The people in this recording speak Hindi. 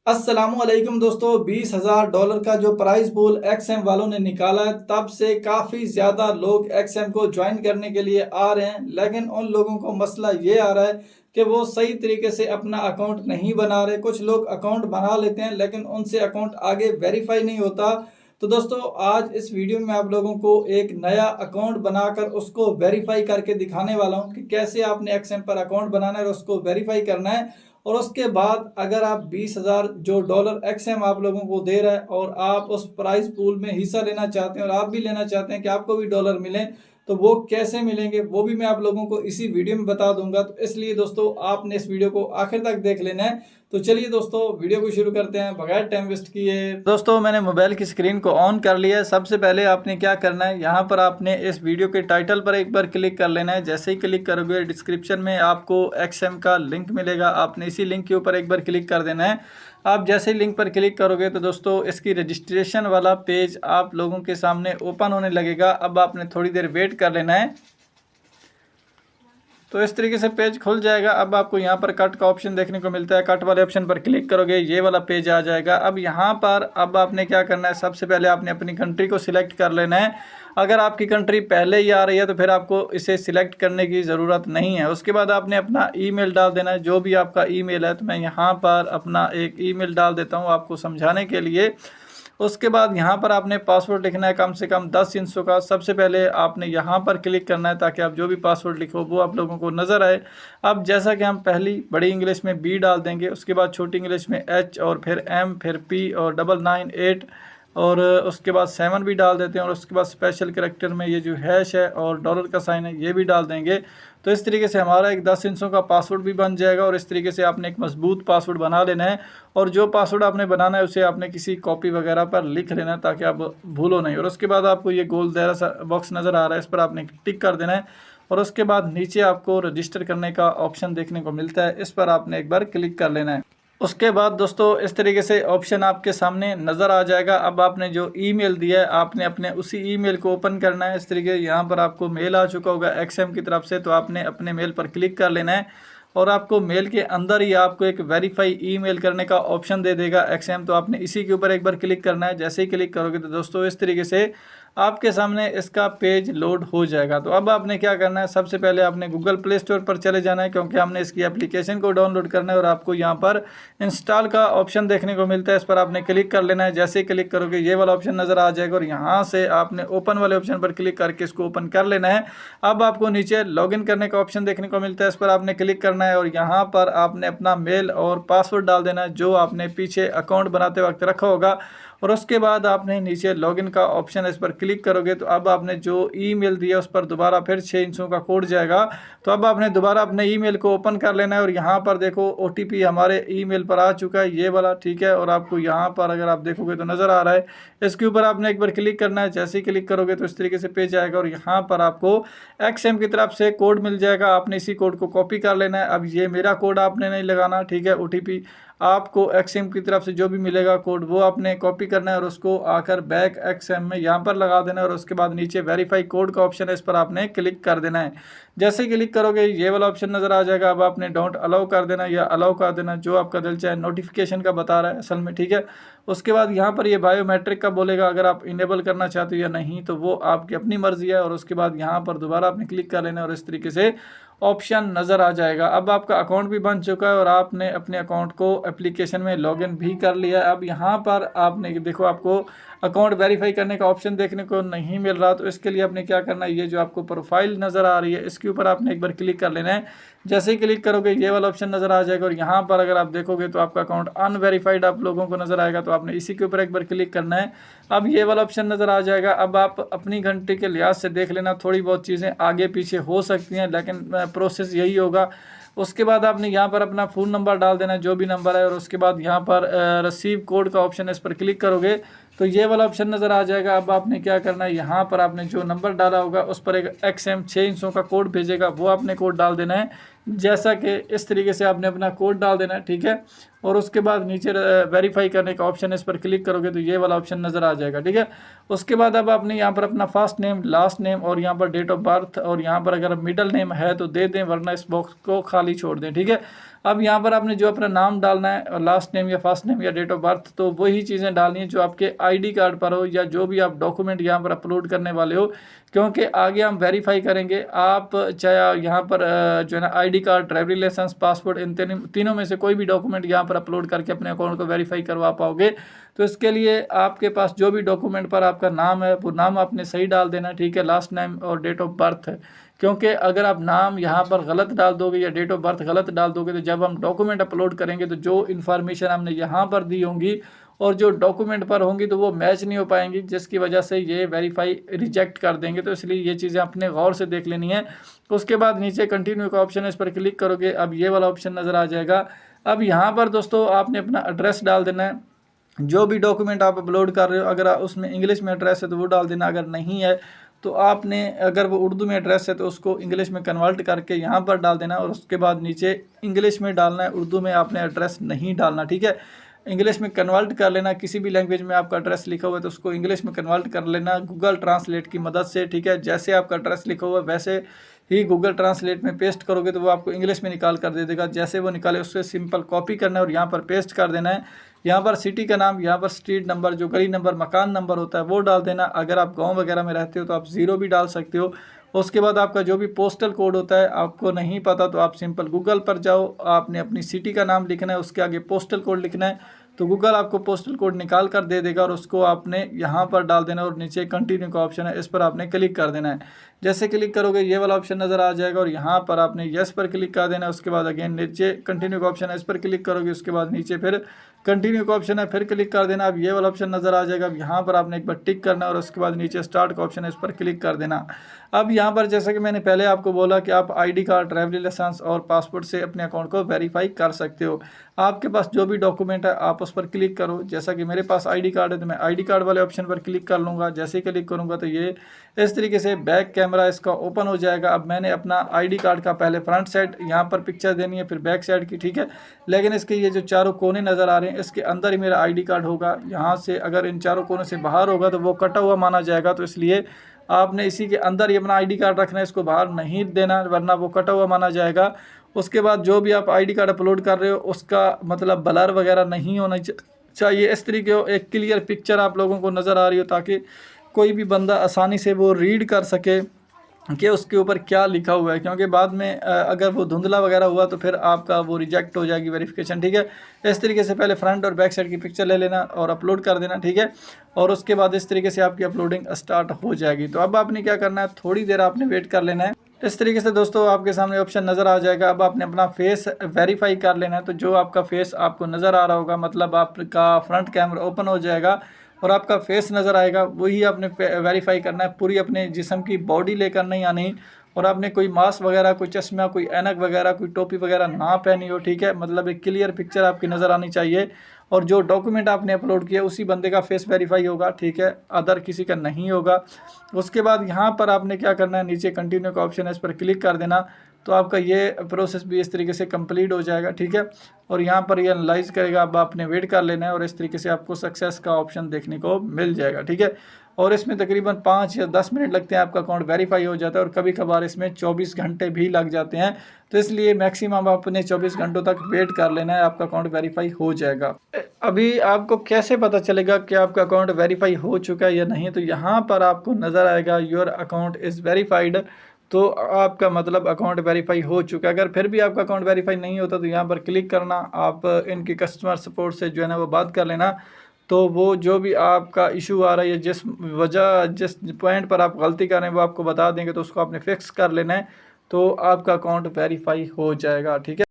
अस्सलामुअलैकुम दोस्तों, $20,000 का जो प्राइस पूल एक्सएम वालों ने निकाला है, तब से काफ़ी ज़्यादा लोग एक्सएम को ज्वाइन करने के लिए आ रहे हैं। लेकिन उन लोगों को मसला ये आ रहा है कि वो सही तरीके से अपना अकाउंट नहीं बना रहे। कुछ लोग अकाउंट बना लेते हैं लेकिन उनसे अकाउंट आगे वेरीफाई नहीं होता। तो दोस्तों, आज इस वीडियो में आप लोगों को एक नया अकाउंट बनाकर उसको वेरीफाई करके दिखाने वाला हूँ कि कैसे आपने एक्सएम पर अकाउंट बनाना है और उसको वेरीफाई करना है। और उसके बाद अगर आप 20,000 जो डॉलर एक्सएम आप लोगों को दे रहा है और आप उस प्राइस पूल में हिस्सा लेना चाहते हैं और आप भी लेना चाहते हैं कि आपको भी डॉलर मिले, तो वो कैसे मिलेंगे वो भी मैं आप लोगों को इसी वीडियो में बता दूंगा। तो इसलिए दोस्तों, आपने इस वीडियो को आखिर तक देख लेना है। तो चलिए दोस्तों, वीडियो को शुरू करते हैं बगैर टाइम वेस्ट किए। दोस्तों, मैंने मोबाइल की स्क्रीन को ऑन कर लिया है। सबसे पहले आपने क्या करना है, यहाँ पर आपने इस वीडियो के टाइटल पर एक बार क्लिक कर लेना है। जैसे ही क्लिक करोगे, डिस्क्रिप्शन में आपको एक्सएम का लिंक मिलेगा। आपने इसी लिंक के ऊपर एक बार क्लिक कर देना है। आप जैसे ही लिंक पर क्लिक करोगे तो दोस्तों, इसकी रजिस्ट्रेशन वाला पेज आप लोगों के सामने ओपन होने लगेगा। अब आपने थोड़ी देर वेट कर लेना है। तो इस तरीके से पेज खुल जाएगा। अब आपको यहाँ पर कट का ऑप्शन देखने को मिलता है। कट वाले ऑप्शन पर क्लिक करोगे, ये वाला पेज आ जाएगा। अब यहाँ पर अब आपने क्या करना है, सबसे पहले आपने अपनी कंट्री को सिलेक्ट कर लेना है। अगर आपकी कंट्री पहले ही आ रही है तो फिर आपको इसे सिलेक्ट करने की ज़रूरत नहीं है। उसके बाद आपने अपना ईमेल डाल देना है, जो भी आपका ईमेल है। तो मैं यहाँ पर अपना एक ईमेल डाल देता हूँ आपको समझाने के लिए। उसके बाद यहाँ पर आपने पासवर्ड लिखना है कम से कम 10 इंचों का। सबसे पहले आपने यहाँ पर क्लिक करना है ताकि आप जो भी पासवर्ड लिखो वो आप लोगों को नज़र आए। अब जैसा कि हम पहली बड़ी इंग्लिश में बी डाल देंगे, उसके बाद छोटी इंग्लिश में एच और फिर एम फिर पी और 998 और उसके बाद 7 भी डाल देते हैं। और उसके बाद स्पेशल करैक्टर में ये जो हैश है और डॉलर का साइन है ये भी डाल देंगे। तो इस तरीके से हमारा एक 10 इंचों का पासवर्ड भी बन जाएगा। और इस तरीके से आपने एक मजबूत पासवर्ड बना लेना है। और जो पासवर्ड आपने बनाना है उसे आपने किसी कॉपी वगैरह पर लिख लेना है ताकि आप भूलो नहीं। और उसके बाद आपको ये गोल दायरा सा बॉक्स नज़र आ रहा है, इस पर आपने टिक कर देना है। और उसके बाद नीचे आपको रजिस्टर करने का ऑप्शन देखने को मिलता है, इस पर आपने एक बार क्लिक कर लेना है। उसके बाद दोस्तों, इस तरीके से ऑप्शन आपके सामने नज़र आ जाएगा। अब आपने जो ईमेल दिया है आपने अपने उसी ईमेल को ओपन करना है। इस तरीके यहाँ पर आपको मेल आ चुका होगा एक्सएम की तरफ से, तो आपने अपने मेल पर क्लिक कर लेना है। और आपको मेल के अंदर ही आपको एक वेरीफाई ईमेल करने का ऑप्शन दे देगा एक्सएम, तो आपने इसी के ऊपर एक बार क्लिक करना है। जैसे ही क्लिक करोगे तो दोस्तों, इस तरीके से आपके सामने इसका पेज लोड हो जाएगा। तो अब आपने क्या करना है, सबसे पहले आपने गूगल प्ले स्टोर पर चले जाना है क्योंकि हमने इसकी एप्लीकेशन को डाउनलोड करना है। और आपको यहाँ पर इंस्टॉल का ऑप्शन देखने को मिलता है, इस पर आपने क्लिक कर लेना है। जैसे ही क्लिक करोगे ये वाला ऑप्शन नज़र आ जाएगा और यहाँ से आपने ओपन वाले ऑप्शन पर क्लिक करके इसको ओपन कर लेना है। अब आपको नीचे लॉगिन करने का ऑप्शन देखने को मिलता है, इस पर आपने क्लिक करना है। और यहाँ पर आपने अपना मेल और पासवर्ड डाल देना है जो आपने पीछे अकाउंट बनाते वक्त रखा होगा। और उसके बाद आपने नीचे लॉगिन का ऑप्शन, इस पर क्लिक करोगे तो अब आपने जो ईमेल दिया उस पर दोबारा फिर 6 इंचों का कोड जाएगा। तो अब आपने दोबारा अपने ईमेल को ओपन कर लेना है। और यहाँ पर देखो ओटीपी हमारे ईमेल पर आ चुका है, ये वाला, ठीक है। और आपको यहाँ पर अगर आप देखोगे तो नज़र आ रहा है, इसके ऊपर आपने एक बार क्लिक करना है। जैसे ही क्लिक करोगे तो इस तरीके से पेज आएगा और यहाँ पर आपको एक्सएम की तरफ से कोड मिल जाएगा। आपने इसी कोड को कॉपी कर लेना है। अब ये मेरा कोड आपने नहीं लगाना, ठीक है। ओटीपी आपको एक्सएम की तरफ से जो भी मिलेगा कोड वो आपने कॉपी करना है और उसको आकर बैक एक्सएम में यहाँ पर लगा देना है। और उसके बाद नीचे वेरीफाई कोड का ऑप्शन है, इस पर आपने क्लिक कर देना है। जैसे ही क्लिक करोगे ये वाला ऑप्शन नज़र आ जाएगा। अब आपने डोंट अलाउ कर देना या अलाउ कर देना, जो आपका दिल चाहे। नोटिफिकेशन का बता रहा है असल में, ठीक है। उसके बाद यहाँ पर ये बायोमेट्रिक का बोलेगा, अगर आप इनेबल करना चाहते हो या नहीं तो वो आपकी अपनी मर्जी है। और उसके बाद यहाँ पर दोबारा आपने क्लिक कर लेना और इस तरीके से ऑप्शन नज़र आ जाएगा। अब आपका अकाउंट भी बन चुका है और आपने अपने अकाउंट को एप्लीकेशन में लॉगिन भी कर लिया है। अब यहाँ पर आपने देखो, आपको अकाउंट वेरीफाई करने का ऑप्शन देखने को नहीं मिल रहा। तो इसके लिए आपने क्या करना है, ये जो आपको प्रोफाइल नज़र आ रही है इसके ऊपर आपने एक बार क्लिक कर लेना है। जैसे ही क्लिक करोगे ये वाला ऑप्शन नज़र आ जाएगा और यहाँ पर अगर आप देखोगे तो आपका अकाउंट अनवेरीफाइड आप लोगों को नज़र आएगा। तो आपने इसी के ऊपर एक बार क्लिक करना है। अब ये वाला ऑप्शन नज़र आ जाएगा। अब आप अपनी घंटे के लिहाज से देख लेना, थोड़ी बहुत चीज़ें आगे पीछे हो सकती हैं लेकिन प्रोसेस यही होगा। उसके बाद आपने यहाँ पर अपना फ़ोन नंबर डाल देना है, जो भी नंबर है। और उसके बाद यहाँ पर रिसीव कोड का ऑप्शन है, इस पर क्लिक करोगे तो ये वाला ऑप्शन नज़र आ जाएगा। अब आपने क्या करना है, यहाँ पर आपने जो नंबर डाला होगा उस पर एक एक्सएम 6 इंचों का कोड भेजेगा, वो आपने कोड डाल देना है। जैसा कि इस तरीके से आपने अपना कोड डाल देना है, ठीक है। और उसके बाद नीचे वेरीफाई करने का ऑप्शन है, इस पर क्लिक करोगे तो ये वाला ऑप्शन नज़र आ जाएगा, ठीक है। उसके बाद अब आपने यहाँ पर अपना फर्स्ट नेम, लास्ट नेम और यहाँ पर डेट ऑफ बर्थ, और यहाँ पर अगर मिडिल नेम है तो दे दें, वरना इस बॉक्स को खाली छोड़ दें, ठीक है। अब यहाँ पर आपने जो अपना नाम डालना है, लास्ट नेम या फर्स्ट नेम या डेट ऑफ बर्थ, तो वही चीज़ें डालनी है जो आपके आईडी कार्ड पर हो, या जो भी आप डॉक्यूमेंट यहाँ पर अपलोड करने वाले हो, क्योंकि आगे हम वेरीफाई करेंगे। आप चाहे यहाँ पर जो है ना आईडी कार्ड, ड्राइवरी लाइसेंस, पासपोर्ट, इन तीनों में से कोई भी डॉक्यूमेंट यहाँ पर अपलोड करके अपने अकाउंट को वेरीफाई करवा पाओगे। तो इसके लिए आपके पास जो भी डॉक्यूमेंट पर आपका नाम है वो नाम आपने सही डाल देना, ठीक है, लास्ट नेम और डेट ऑफ बर्थ है। क्योंकि अगर आप नाम यहाँ पर गलत डाल दोगे या डेट ऑफ बर्थ गलत डाल दोगे तो जब हम डॉक्यूमेंट अपलोड करेंगे तो जो इन्फॉर्मेशन हमने यहाँ पर दी होंगी और जो डॉक्यूमेंट पर होंगी तो वो मैच नहीं हो पाएंगी, जिसकी वजह से ये वेरीफाई रिजेक्ट कर देंगे। तो इसलिए ये चीज़ें अपने गौर से देख लेनी है। उसके बाद नीचे कंटिन्यू का ऑप्शन है, इस पर क्लिक करोगे, अब ये वाला ऑप्शन नज़र आ जाएगा। अब यहाँ पर दोस्तों आपने अपना एड्रेस डाल देना है। जो भी डॉक्यूमेंट आप अपलोड कर रहे हो, अगर उसमें इंग्लिश में एड्रेस है तो वो डाल देना, अगर नहीं है तो आपने, अगर वो उर्दू में एड्रेस है तो उसको इंग्लिश में कन्वर्ट करके यहाँ पर डाल देना, और उसके बाद नीचे इंग्लिश में डालना है, उर्दू में आपने एड्रेस नहीं डालना, ठीक है। इंग्लिश में कन्वर्ट कर लेना, किसी भी लैंग्वेज में आपका एड्रेस लिखा हुआ है तो उसको इंग्लिश में कन्वर्ट कर लेना गूगल ट्रांसलेट की मदद से, ठीक है। जैसे आपका एड्रेस लिखा हुआ है वैसे ही गूगल ट्रांसलेट में पेस्ट करोगे तो वो आपको इंग्लिश में निकाल कर दे देगा। जैसे वो निकाले उससे सिंपल कॉपी करना है और यहाँ पर पेस्ट कर देना है। यहाँ पर सिटी का नाम, यहाँ पर स्ट्रीट नंबर, जो गली नंबर, मकान नंबर होता है वो डाल देना। अगर आप गांव वगैरह में रहते हो तो आप 0 भी डाल सकते हो। उसके बाद आपका जो भी पोस्टल कोड होता है, आपको नहीं पता तो आप सिंपल गूगल पर जाओ, आपने अपनी सिटी का नाम लिखना है, उसके आगे पोस्टल कोड लिखना है, तो गूगल आपको पोस्टल कोड निकाल कर दे देगा और उसको आपने यहाँ पर डाल देना और नीचे कंटिन्यू का ऑप्शन है, इस पर आपने क्लिक कर देना है। जैसे क्लिक करोगे ये वाला ऑप्शन नज़र आ जाएगा और यहाँ पर आपने यस पर क्लिक कर देना है। उसके बाद अगेन नीचे कंटिन्यू का ऑप्शन है, इस पर क्लिक करोगे, उसके बाद नीचे फिर कंटिन्यू का ऑप्शन है, फिर क्लिक कर देना। अब ये वाला ऑप्शन नज़र आ जाएगा। अब यहाँ पर आपने एक बार टिक करना है और उसके बाद नीचे स्टार्ट का ऑप्शन है, इस पर क्लिक कर देना। अब यहाँ पर जैसा कि मैंने पहले आपको बोला कि आप आईडी कार्ड, ड्राइवरी लाइसेंस और पासपोर्ट से अपने अकाउंट को वेरीफाई कर सकते हो। आपके पास जो भी डॉक्यूमेंट है आप उस पर क्लिक करो। जैसा कि मेरे पास आईडी कार्ड है तो मैं आईडी कार्ड वाले ऑप्शन पर क्लिक कर लूँगा। जैसे ही क्लिक करूँगा तो ये इस तरीके से बैक कैमरा इसका ओपन हो जाएगा। अब मैंने अपना आईडी कार्ड का पहले फ्रंट साइड यहाँ पर पिक्चर देनी है, फिर बैक साइड की, ठीक है। लेकिन इसके ये जो चारों कोने नज़र आ रहे हैं इसके अंदर ही मेरा आईडी कार्ड होगा। यहाँ से अगर इन चारों कोनों से बाहर होगा तो वो कटा हुआ माना जाएगा, तो इसलिए आपने इसी के अंदर ही अपना आईडी कार्ड रखना है, इसको बाहर नहीं देना वरना वो कटा हुआ माना जाएगा। उसके बाद जो भी आप आईडी कार्ड अपलोड कर रहे हो उसका मतलब ब्लर वगैरह नहीं होना चाहिए। इस तरीके हो एक क्लियर पिक्चर आप लोगों को नज़र आ रही हो, ताकि कोई भी बंदा आसानी से वो रीड कर सके कि उसके ऊपर क्या लिखा हुआ है। क्योंकि बाद में अगर वो धुंधला वगैरह हुआ तो फिर आपका वो रिजेक्ट हो जाएगी वेरिफिकेशन, ठीक है। इस तरीके से पहले फ्रंट और बैक साइड की पिक्चर ले लेना और अपलोड कर देना, ठीक है। और उसके बाद इस तरीके से आपकी अपलोडिंग स्टार्ट हो जाएगी। तो अब आपने क्या करना है, थोड़ी देर आपने वेट कर लेना है। इस तरीके से दोस्तों आपके सामने ऑप्शन नज़र आ जाएगा। अब आपने अपना फेस वेरीफाई कर लेना है। तो जो आपका फेस आपको नज़र आ रहा होगा, मतलब आपका फ्रंट कैमरा ओपन हो जाएगा और आपका फेस नज़र आएगा, वही आपने वेरीफाई करना है। पूरी अपने जिस्म की बॉडी लेकर नहीं आनी, और आपने कोई मास्क वगैरह, कोई चश्मा, कोई ऐनक वगैरह, कोई टोपी वगैरह ना पहनी हो, ठीक है। मतलब एक क्लियर पिक्चर आपकी नज़र आनी चाहिए और जो डॉक्यूमेंट आपने अपलोड किया उसी बंदे का फेस वेरीफाई होगा, ठीक है, अदर किसी का नहीं होगा। उसके बाद यहाँ पर आपने क्या करना है, नीचे कंटिन्यू का ऑप्शन है, इस पर क्लिक कर देना। तो आपका ये प्रोसेस भी इस तरीके से कंप्लीट हो जाएगा, ठीक है। और यहाँ पर ये एनालाइज करेगा। अब आपने वेट कर लेना है और इस तरीके से आपको सक्सेस का ऑप्शन देखने को मिल जाएगा, ठीक है। और इसमें तकरीबन 5 या 10 मिनट लगते हैं, आपका अकाउंट वेरीफाई हो जाता है। और कभी कभार इसमें 24 घंटे भी लग जाते हैं। तो इसलिए मैक्सिमम आपने 24 घंटों तक वेट कर लेना है, आपका अकाउंट वेरीफाई हो जाएगा। अभी आपको कैसे पता चलेगा कि आपका अकाउंट वेरीफाई हो चुका है या नहीं, तो यहाँ पर आपको नज़र आएगा योर अकाउंट इज़ वेरीफाइड। तो आपका मतलब अकाउंट वेरीफाई हो चुका है। अगर फिर भी आपका अकाउंट वेरीफाई नहीं होता तो यहाँ पर क्लिक करना, आप इनकी कस्टमर सपोर्ट से जो है ना वो बात कर लेना। तो वो जो भी आपका इशू आ रहा है, जिस पॉइंट पर आप गलती कर रहे हैं वो आपको बता देंगे, तो उसको आपने फिक्स कर लेना है। तो आपका अकाउंट वेरीफाई हो जाएगा, ठीक है।